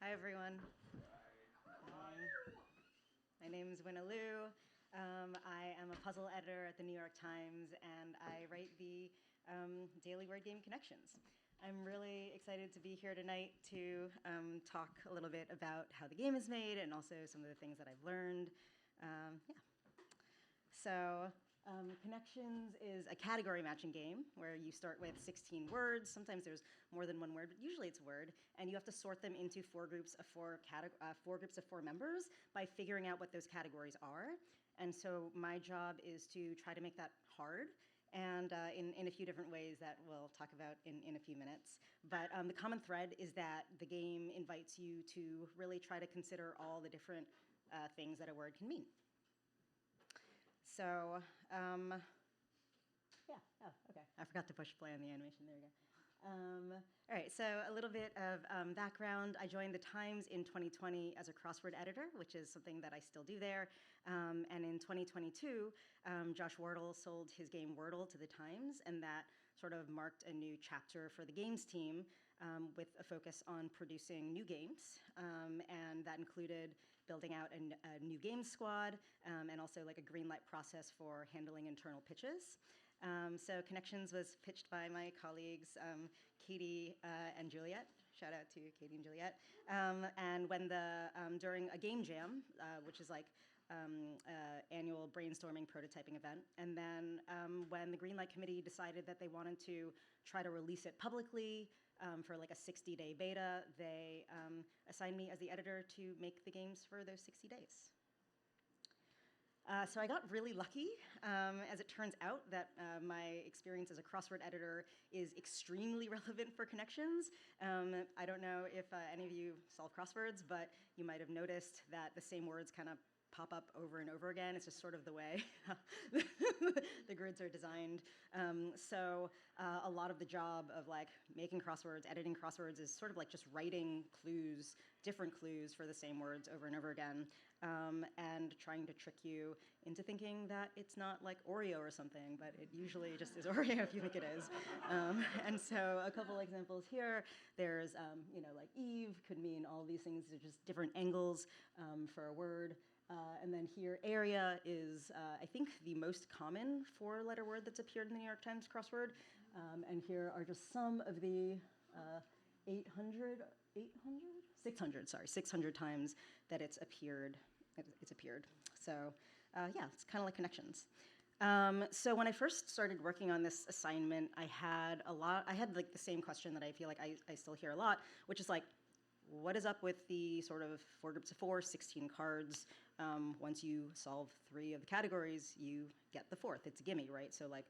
Hi, everyone. My name is Wyna Liu. I am a puzzle editor at the New York Times, and I write the daily word game Connections. I'm really excited to be here tonight to talk a little bit about how the game is made and also some of the things that I've learned. Yeah. So Connections is a category matching game where you start with 16 words. Sometimes there's more than one word, but usually it's a word. And you have to sort them into four groups of four members by figuring out what those categories are. And so my job is to try to make that hard, and in a few different ways that we'll talk about in a few minutes. But the common thread is that the game invites you to really try to consider all the different things that a word can mean. So, yeah, oh, okay. I forgot to push play on the animation, there we go. All right, so a little bit of background. I joined the Times in 2020 as a crossword editor, which is something that I still do there. And in 2022, Josh Wardle sold his game Wordle to the Times, and that sort of marked a new chapter for the games team with a focus on producing new games. And that included building out a new game squad and also like a green light process for handling internal pitches. So Connections was pitched by my colleagues, Katie and Juliet. Shout out to Katie and Juliet. And when during a game jam, which is like annual brainstorming prototyping event. And then when the Greenlight Committee decided that they wanted to try to release it publicly for like a 60-day beta, they assigned me as the editor to make the games for those 60 days. So I got really lucky, as it turns out, that my experience as a crossword editor is extremely relevant for Connections. I don't know if any of you solve crosswords, but you might have noticed that the same words kind of pop up over and over again. It's just sort of the way the grids are designed. So a lot of the job of like making crosswords, editing crosswords is sort of like just writing clues, different clues for the same words over and over again, and trying to trick you into thinking that it's not like Oreo or something, but it usually just is Oreo if you think it is. And so a couple examples here. There's, like Eve could mean all these things. They're just different angles for a word. And then here, area is, I think, the most common four-letter word that's appeared in the New York Times crossword. And here are just some of the 600 times that it's appeared. So yeah, it's kind of like Connections. So when I first started working on this assignment, I had like the same question that I feel like I still hear a lot, which is like, what is up with the sort of four groups of four, 16 cards? Once you solve three of the categories, you get the fourth. It's a gimme, right? So like,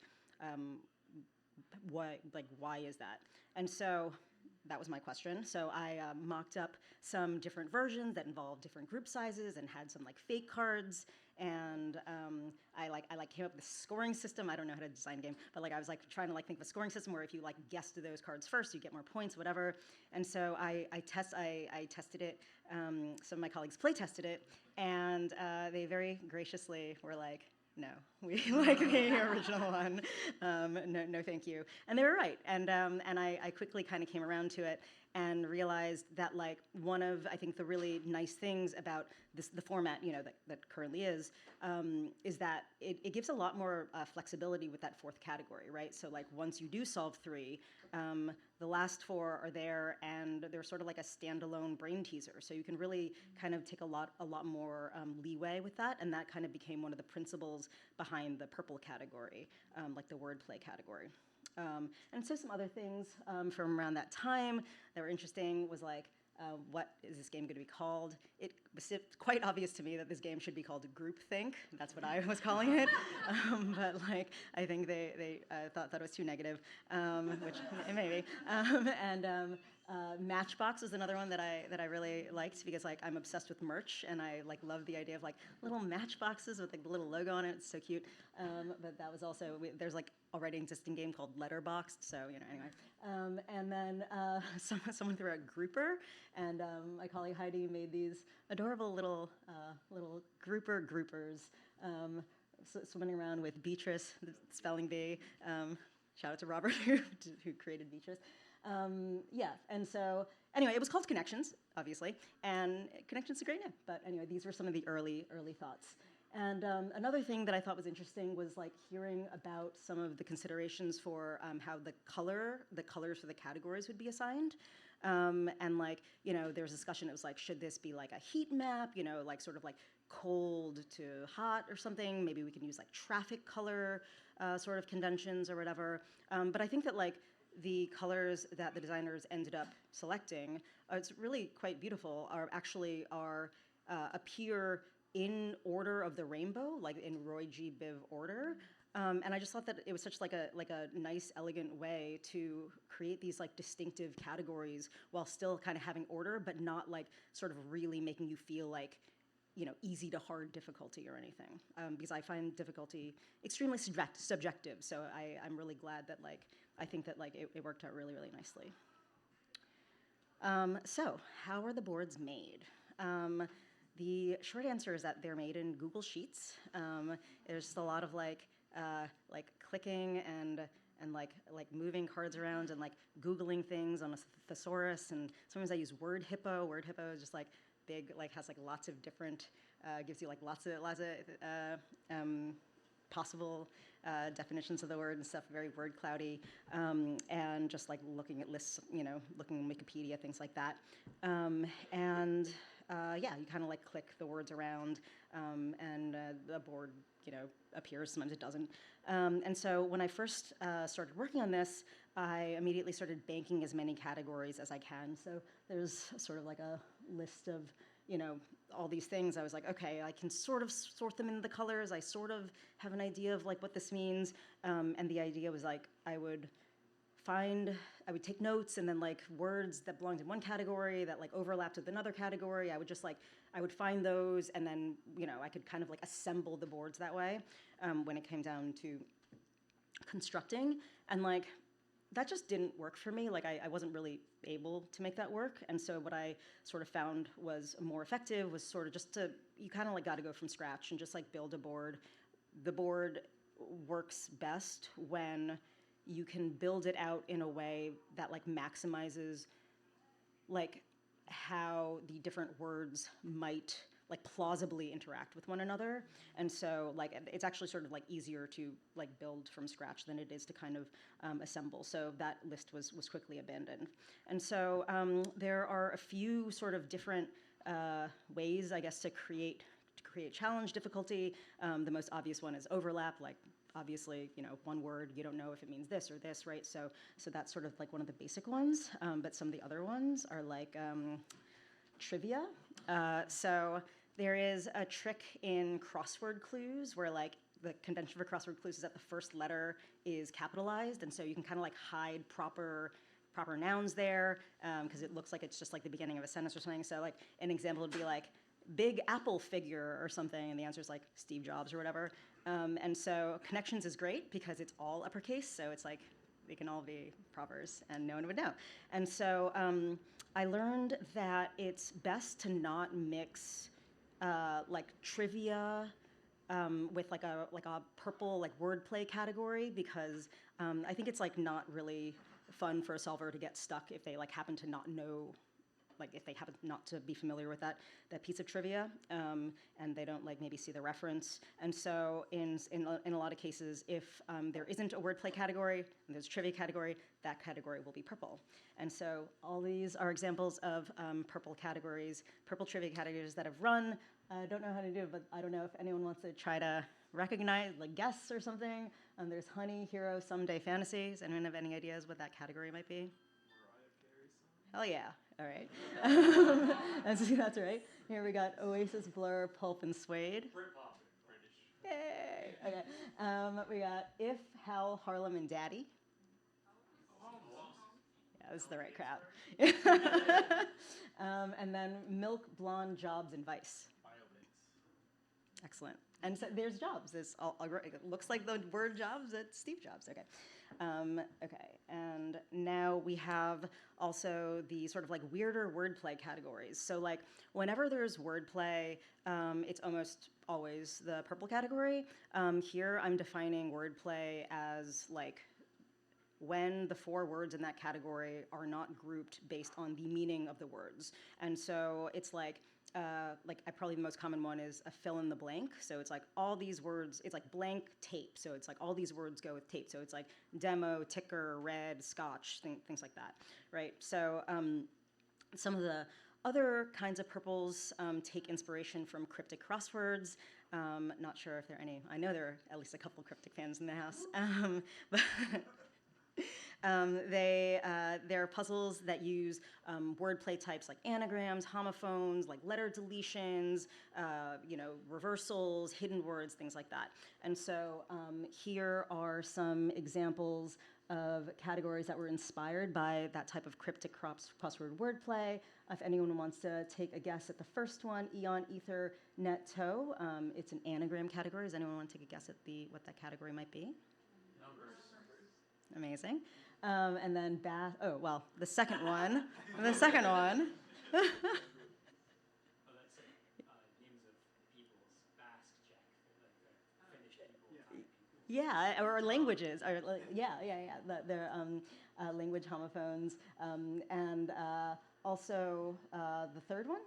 why is that? And so that was my question. So I mocked up some different versions that involved different group sizes and had some like fake cards. And I came up with a scoring system. I don't know how to design a game, but like I was like trying to like think of a scoring system where if you like guessed those cards first, you get more points, whatever. And so I tested it. Some of my colleagues play tested it, and they very graciously were like, no, we like the original one. No, thank you. And they were right. And I quickly kind of came around to it and realized that like one of, I think, the really nice things about the format, that currently is that it gives a lot more flexibility with that fourth category, right? So like once you do solve three, the last four are there, and they're sort of like a standalone brain teaser. So you can really kind of take a lot more leeway with that, and that kind of became one of the principles behind the purple category, like the wordplay category. And so some other things from around that time that were interesting was like, what is this game going to be called? It was quite obvious to me that this game should be called Groupthink. That's what I was calling it. But like, I think they thought it was too negative, which maybe. Matchbox was another one that I really liked because like I'm obsessed with merch, and I like love the idea of like little matchboxes with like the little logo on it. It's so cute. But that was also, there's like already an existing game called Letterboxed, so anyway. And then someone threw out Grouper, and my colleague Heidi made these adorable little groupers swimming around with Beatrice, the spelling bee. Shout out to Robert who created Beatrice. Yeah, and so anyway, it was called Connections, obviously, and Connections is a great name. But anyway, these were some of the early thoughts. And another thing that I thought was interesting was like hearing about some of the considerations for how the colors for the categories would be assigned. And like, there was discussion, it was like, should this be like a heat map, like sort of like cold to hot or something? Maybe we can use like traffic color sort of conventions or whatever. But I think that like the colors that the designers ended up selecting, it's really quite beautiful, appear in order of the rainbow, like in Roy G. Biv order. And I just thought that it was such like a nice, elegant way to create these like distinctive categories while still kind of having order, but not like sort of really making you feel like, easy to hard difficulty or anything. Because I find difficulty extremely subjective. So I'm really glad that like, I think that like it worked out really, really nicely. So how are the boards made? The short answer is that they're made in Google Sheets. There's just a lot of like clicking and like moving cards around and like Googling things on a thesaurus. And sometimes I use WordHippo. WordHippo is just like big, like has like lots of different, gives you like lots of possible definitions of the word and stuff, very word cloudy, and just like looking at lists, looking at Wikipedia, things like that. Yeah, you kind of like click the words around, and the board, appears. Sometimes it doesn't. And so when I first started working on this, I immediately started banking as many categories as I can. So there's sort of like a list of, all these things. I was like, okay, I can sort of sort them into the colors. I sort of have an idea of like what this means. And the idea was like, I would take notes, and then like words that belonged in one category that like overlapped with another category, I would find those, and then, I could kind of like assemble the boards that way when it came down to constructing. And like, that just didn't work for me. Like I wasn't really able to make that work. And so what I sort of found was more effective was sort of you kind of like got to go from scratch and just like build a board. The board works best when you can build it out in a way that like maximizes like how the different words might like plausibly interact with one another. And so like it's actually sort of like easier to like build from scratch than it is to kind of assemble. So that list was quickly abandoned. And so there are a few sort of different ways, I guess, to create challenge difficulty. The most obvious one is overlap. Like obviously, one word, you don't know if it means this or this, right? So that's sort of like one of the basic ones. But some of the other ones are like trivia. So there is a trick in crossword clues where like the convention for crossword clues is that the first letter is capitalized, and so you can kind of like hide proper nouns there because it looks like it's just like the beginning of a sentence or something. So like an example would be like Big Apple figure or something, and the answer is like Steve Jobs or whatever. And so Connections is great because it's all uppercase, so it's like they can all be propers and no one would know. And so I learned that it's best to not mix like trivia with like a purple like wordplay category, because I think it's like not really fun for a solver to get stuck if they like happen to not know, like if they happen not to be familiar with that piece of trivia, and they don't like maybe see the reference. And so in a lot of cases, if there isn't a wordplay category and there's a trivia category, that category will be purple. And so all these are examples of purple trivia categories that have run. I don't know how to do it, but I don't know if anyone wants to try to recognize, like guess or something. There's Honey, Hero, Someday, Fantasy. Does anyone have any ideas what that category might be? Hell yeah. All right. That's right. Here we got Oasis, Blur, Pulp, and Suede. Britpop, British. Yay. Okay. We got If, Hal, Harlem, and Daddy. Yeah, this is the right crowd. And then Milk, Blonde, Jobs, and Vice. Biopics. Excellent. And so there's Jobs. It looks like the word Jobs. It's Steve Jobs. Okay. Okay. And now we have also the sort of like weirder wordplay categories. So like whenever there's wordplay, it's almost always the purple category. Here I'm defining wordplay as like when the 4 words in that category are not grouped based on the meaning of the words. And so it's like probably the most common one is a fill in the blank. So it's like all these words, it's like blank tape. So it's like all these words go with tape. So it's like demo, ticker, red, scotch, things like that, right? So some of the other kinds of purples take inspiration from cryptic crosswords. Not sure if there are any. I know there are at least a couple cryptic fans in the house. But they're puzzles that use wordplay types like anagrams, homophones, like letter deletions, reversals, hidden words, things like that. And so here are some examples of categories that were inspired by that type of cryptic crossword wordplay. If anyone wants to take a guess at the first one, eon, ether, net, toe, it's an anagram category. Does anyone want to take a guess at what that category might be? Numbers. Amazing. And then the second one. The second one. Oh, that's names of people's Basque Czech, like the Finnish people, Thai people. Yeah, or languages. Or they're language homophones. And also the third one.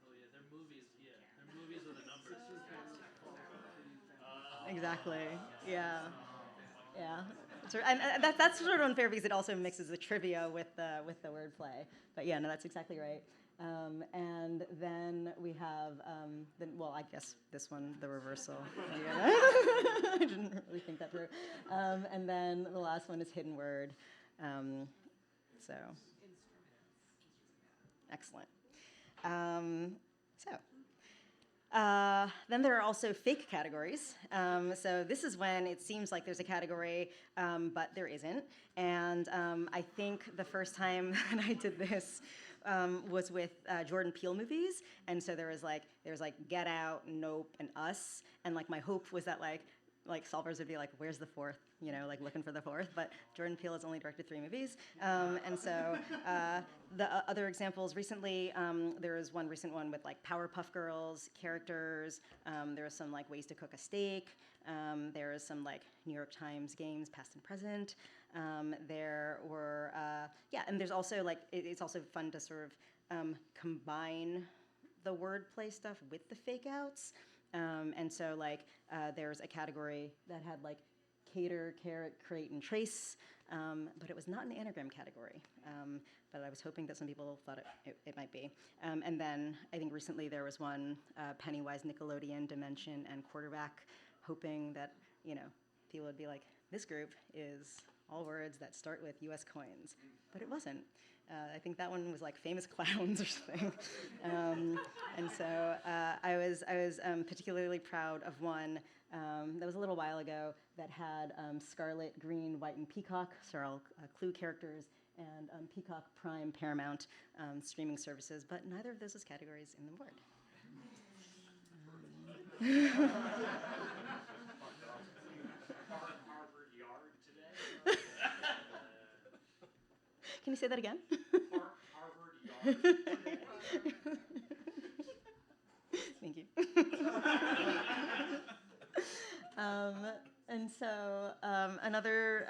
Oh yeah, they're movies. Yeah, they're movies with the numbers. Exactly. Yeah. Yeah. And that's sort of unfair because it also mixes the trivia with the wordplay. But yeah, no, that's exactly right. And then we have, I guess this one, the reversal. Yeah. I didn't really think that through. And then the last one is hidden word. So, excellent. Then there are also fake categories. So this is when it seems like there's a category, but there isn't. And I think the first time that I did this was with Jordan Peele movies. And so there was like Get Out, Nope, and Us. And like my hope was that like solvers would be like, where's the fourth? Like looking for the fourth. But Jordan Peele has only directed 3 movies. And so the other examples recently, there was one recent one with like Powerpuff Girls characters. There was some like ways to cook a steak. There was some like New York Times games, past and present. There were, and there's also like, it's also fun to sort of combine the wordplay stuff with the fake outs. And so like there's a category that had like cater, carrot, crate, and trace, but it was not an anagram category. But I was hoping that some people thought it might be. And then I think recently there was one, Pennywise, Nickelodeon, Dimension, and Quarterback, hoping that, people would be like, this group is all words that start with US coins. But it wasn't. I think that one was like famous clowns or something. And so I was particularly proud of one that was a little while ago that had Scarlet, Green, White, and Peacock, so all Clue characters, and Peacock, Prime, Paramount streaming services, but neither of those is categories in the word. Harvard Yard today. Can you say that again? Harvard Yard. Thank you. And so another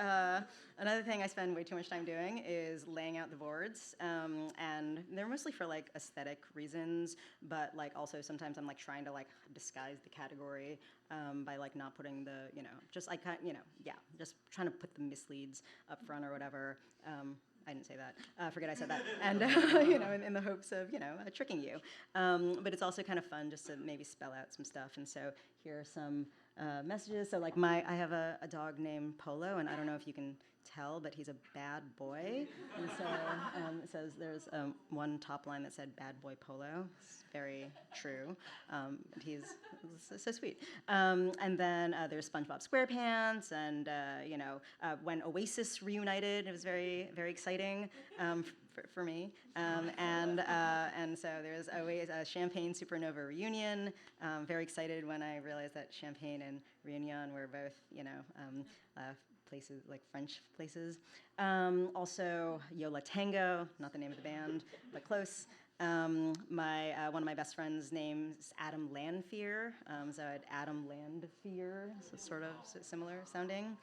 thing I spend way too much time doing is laying out the boards, and they're mostly for like aesthetic reasons, but like also sometimes I'm like trying to like disguise the category by like not putting the just trying to put the misleads up front or whatever. I didn't say that. Forget I said that. And in the hopes of tricking you. But it's also kind of fun just to maybe spell out some stuff. And so here are some messages. So like I have a dog named Polo, and I don't know if you can tell, but he's a bad boy. And so it says there's one top line that said "Bad Boy Polo." It's very true. He's so sweet. And then there's SpongeBob SquarePants, and when Oasis reunited, it was very, very exciting for me. And so there's always a Champagne Supernova reunion. Very excited when I realized that Champagne and Reunion were both places, like French places. Also, Yola Tango, not the name of the band, but close. One of my best friends' name's Adam Landfear, so I had Adam Landfear, so sort of similar sounding.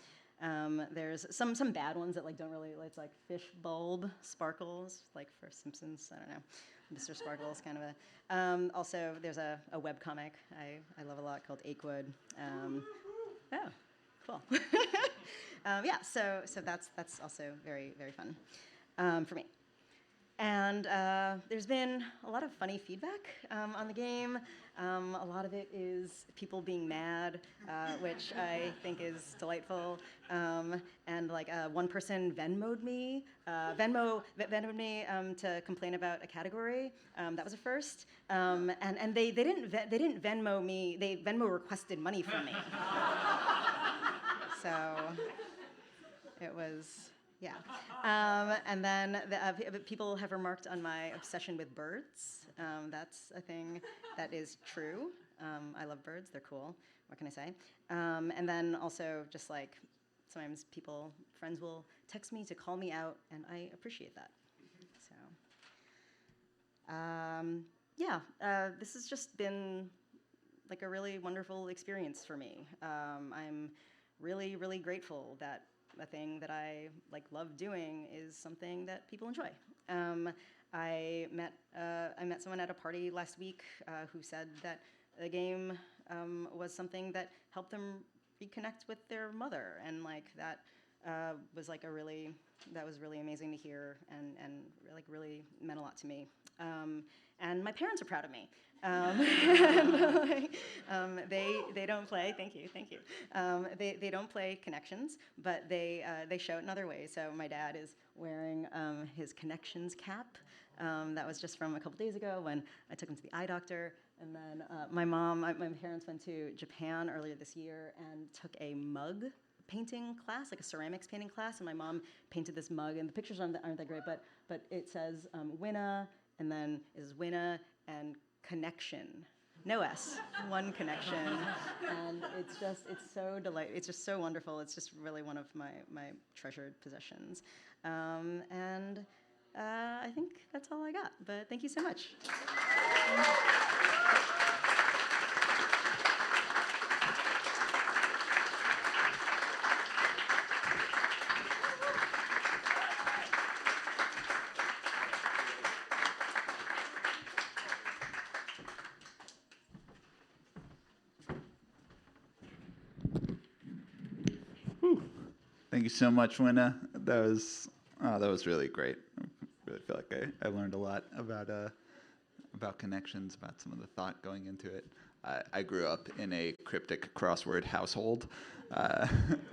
There's some bad ones that like don't really. It's like Fish Bulb Sparkles, like for Simpsons. I don't know, Mr. Sparkles kind of a. Also, there's a webcomic I love a lot called Achewood. Oh, cool. Yeah, so that's also very fun for me. And there's been a lot of funny feedback on the game. A lot of it is people being mad, which I think is delightful. And like one person Venmo'd me, Venmo'd me to complain about a category. That was a first. And they didn't Venmo me. They Venmo requested money from me. So it was. Yeah. And then people have remarked on my obsession with birds. That's a thing that is true. I love birds. They're cool. What can I say? And then also just like sometimes friends will text me to call me out, and I appreciate that. So, this has just been like a really wonderful experience for me. I'm really grateful that a thing that I like love doing is something that people enjoy. I met someone at a party last week who said that the game was something that helped them reconnect with their mother, and like that was like that was really amazing to hear, and like really meant a lot to me. And my parents are proud of me. They don't play. Thank you. They don't play Connections, but they show it in other ways. So my dad is wearing his Connections cap. That was just from a couple days ago when I took him to the eye doctor. And then my parents went to Japan earlier this year and took a mug painting class, like a ceramics painting class. And my mom painted this mug, and the pictures aren't that great, but it says Wyna, and then is Wyna and connection. No S, one connection. And it's so delightful. It's just so wonderful. It's just really one of my treasured possessions. And I think that's all I got, but thank you so much. Thank you so much, Wyna. That was really great. I really feel like I learned a lot about Connections, about some of the thought going into it. I grew up in a cryptic crossword household.